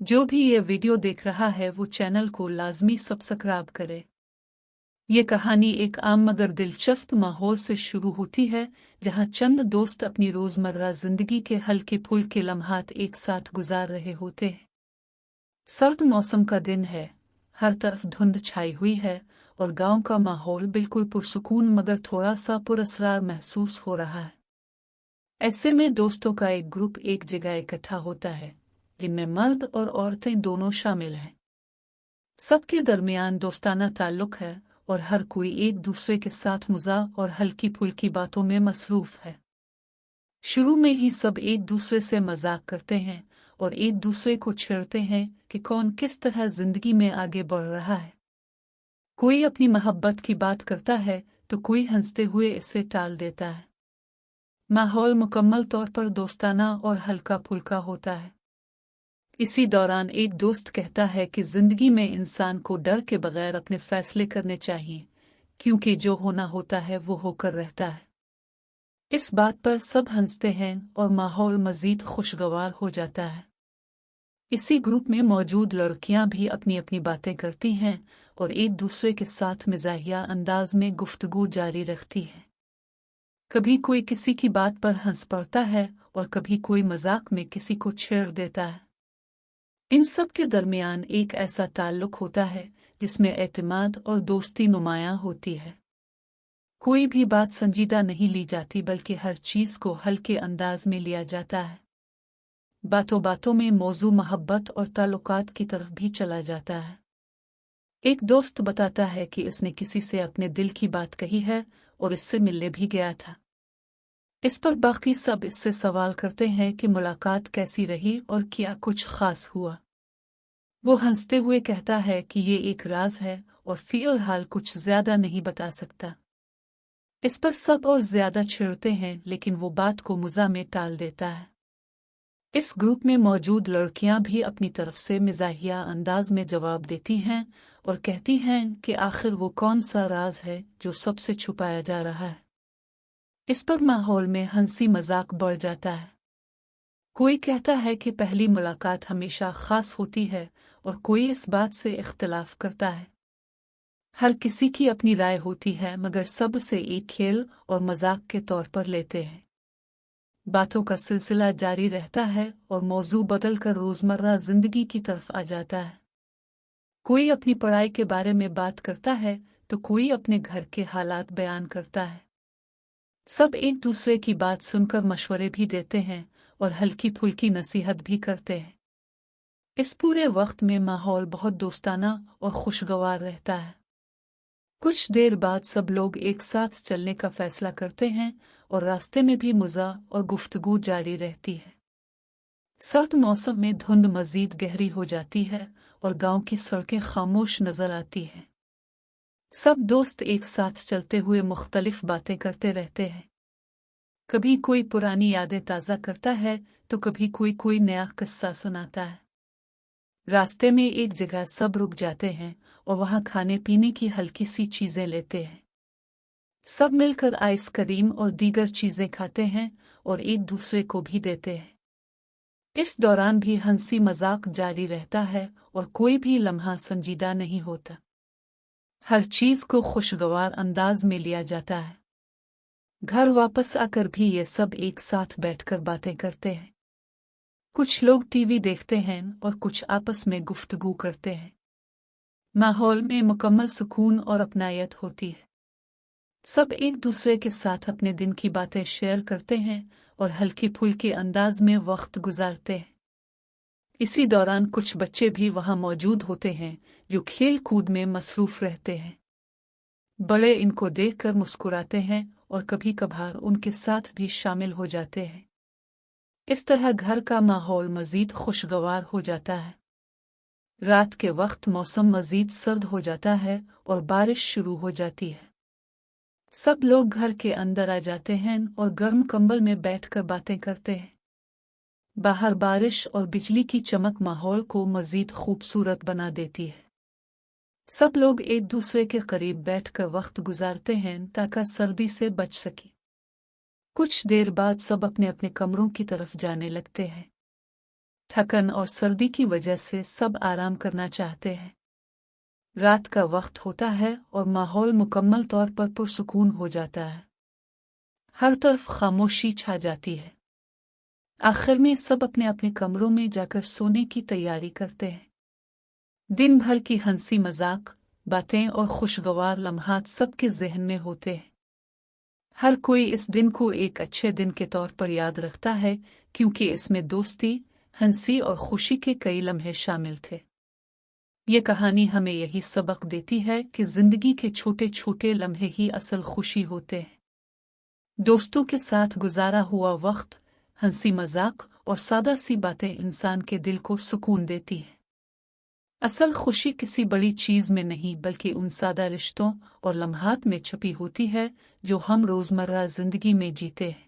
जो भी ये वीडियो देख रहा है वो चैनल को लाजमी सब्सक्राइब करे। ये कहानी एक आम मगर दिलचस्प माहौल से शुरू होती है, जहाँ चंद दोस्त अपनी रोजमर्रा जिंदगी के हल्के फुल्के लम्हात एक साथ गुजार रहे होते हैं। सर्द मौसम का दिन है, हर तरफ धुंध छाई हुई है और गांव का माहौल बिल्कुल पुरसुकून मगर थोड़ा सा पुरअसरार महसूस हो रहा है। ऐसे में दोस्तों का एक ग्रुप एक जगह इकट्ठा होता है, जिनमें मर्द और औरतें दोनों शामिल हैं। सबके दरमियान दोस्ताना ताल्लुक है और हर कोई एक दूसरे के साथ मज़ाक और हल्की फुल्की बातों में मसरूफ है। शुरू में ही सब एक दूसरे से मजाक करते हैं और एक दूसरे को छेड़ते हैं कि कौन किस तरह जिंदगी में आगे बढ़ रहा है। कोई अपनी मोहब्बत की बात करता है तो कोई हंसते हुए इसे टाल देता है। माहौल मुकम्मल तौर पर दोस्ताना और हल्का फुल्का होता है। इसी दौरान एक दोस्त कहता है कि जिंदगी में इंसान को डर के बगैर अपने फैसले करने चाहिए, क्योंकि जो होना होता है वो होकर रहता है। इस बात पर सब हंसते हैं और माहौल मजीद खुशगवार हो जाता है। इसी ग्रुप में मौजूद लड़कियां भी अपनी अपनी बातें करती हैं और एक दूसरे के साथ मिजाहिया अंदाज में गुफ्तगू जारी रखती हैं। कभी कोई किसी की बात पर हंस पड़ता है और कभी कोई मजाक में किसी को छेड़ देता है। इन सब के दरमियान एक ऐसा ताल्लुक होता है जिसमें एतमाद और दोस्ती नुमायां होती है। कोई भी बात संजीदा नहीं ली जाती, बल्कि हर चीज को हल्के अंदाज में लिया जाता है। बातों बातों में मौजू मोहब्बत और ताल्लुकात की तरफ भी चला जाता है। एक दोस्त बताता है कि इसने किसी से अपने दिल की बात कही है और इससे मिलने भी गया था। इस पर बाकी सब इससे सवाल करते हैं कि मुलाकात कैसी रही और क्या कुछ खास हुआ। वो हंसते हुए कहता है कि ये एक राज है और फिलहाल कुछ ज्यादा नहीं बता सकता। इस पर सब और ज्यादा छेड़ते हैं, लेकिन वो बात को मज़ा में टाल देता है। इस ग्रुप में मौजूद लड़कियां भी अपनी तरफ से मिजाहिया अंदाज में जवाब देती हैं और कहती हैं कि आखिर वो कौन सा राज है जो सबसे छुपाया जा रहा है। इस पर माहौल में हंसी मजाक बढ़ जाता है। कोई कहता है कि पहली मुलाकात हमेशा खास होती है और कोई इस बात से इख्तिलाफ करता है। हर किसी की अपनी राय होती है, मगर सब उसे एक खेल और मजाक के तौर पर लेते हैं। बातों का सिलसिला जारी रहता है और मौजू बदल कर रोजमर्रा जिंदगी की तरफ आ जाता है। कोई अपनी पढ़ाई के बारे में बात करता है तो कोई अपने घर के हालात बयान करता है। सब एक दूसरे की बात सुनकर मशवरे भी देते हैं और हल्की फुल्की नसीहत भी करते हैं। इस पूरे वक्त में माहौल बहुत दोस्ताना और खुशगवार रहता है। कुछ देर बाद सब लोग एक साथ चलने का फैसला करते हैं और रास्ते में भी मज़ा और गुफ्तगू जारी रहती है। सर्द मौसम में धुंध मजीद गहरी हो जाती है और गांव की सड़कें खामोश नजर आती हैं। सब दोस्त एक साथ चलते हुए मुख्तलिफ बातें करते रहते हैं। कभी कोई पुरानी यादें ताज़ा करता है तो कभी कोई कोई नया किस्सा सुनाता है। रास्ते में एक जगह सब रुक जाते हैं और वहां खाने पीने की हल्की सी चीजें लेते हैं। सब मिलकर आइसक्रीम और दीगर चीजें खाते हैं और एक दूसरे को भी देते हैं। इस दौरान भी हंसी मजाक जारी रहता है और कोई भी लम्हा संजीदा नहीं होता। हर चीज को खुशगवार अंदाज में लिया जाता है। घर वापस आकर भी ये सब एक साथ बैठकर बातें करते हैं। कुछ लोग टीवी देखते हैं और कुछ आपस में गुफ्तगू करते हैं। माहौल में मुकम्मल सुकून और अपनायत होती है। सब एक दूसरे के साथ अपने दिन की बातें शेयर करते हैं और हल्की फुल्के अंदाज में वक्त गुजारते हैं। इसी दौरान कुछ बच्चे भी वहां मौजूद होते हैं जो खेल कूद में मसरूफ रहते हैं। बड़े इनको देखकर मुस्कुराते हैं और कभी कभार उनके साथ भी शामिल हो जाते हैं। इस तरह घर का माहौल मजीद खुशगवार हो जाता है। रात के वक्त मौसम मजीद सर्द हो जाता है और बारिश शुरू हो जाती है। सब लोग घर के अंदर आ जाते हैं और गर्म कंबल में बैठकर बातें करते हैं। बाहर बारिश और बिजली की चमक माहौल को मजीद खूबसूरत बना देती है। सब लोग एक दूसरे के करीब बैठकर वक्त गुजारते हैं ताकि सर्दी से बच सके। कुछ देर बाद सब अपने अपने कमरों की तरफ जाने लगते हैं। थकन और सर्दी की वजह से सब आराम करना चाहते हैं। रात का वक्त होता है और माहौल मुकम्मल तौर पर पुरसुकून हो जाता है। हर तरफ खामोशी छा जाती है। आखिर में सब अपने अपने कमरों में जाकर सोने की तैयारी करते हैं। दिन भर की हंसी मजाक, बातें और खुशगवार लम्हात सबके जहन में होते हैं। हर कोई इस दिन को एक अच्छे दिन के तौर पर याद रखता है, क्योंकि इसमें दोस्ती, हंसी और खुशी के कई लम्हे शामिल थे। ये कहानी हमें यही सबक देती है कि जिंदगी के छोटे छोटे लम्हे ही असल खुशी होते हैं। दोस्तों के साथ गुजारा हुआ वक्त, हंसी मजाक और सादा सी बातें इंसान के दिल को सुकून देती हैं। असल खुशी किसी बड़ी चीज में नहीं, बल्कि उन सादा रिश्तों और लम्हात में छुपी होती है जो हम रोजमर्रा जिंदगी में जीते हैं।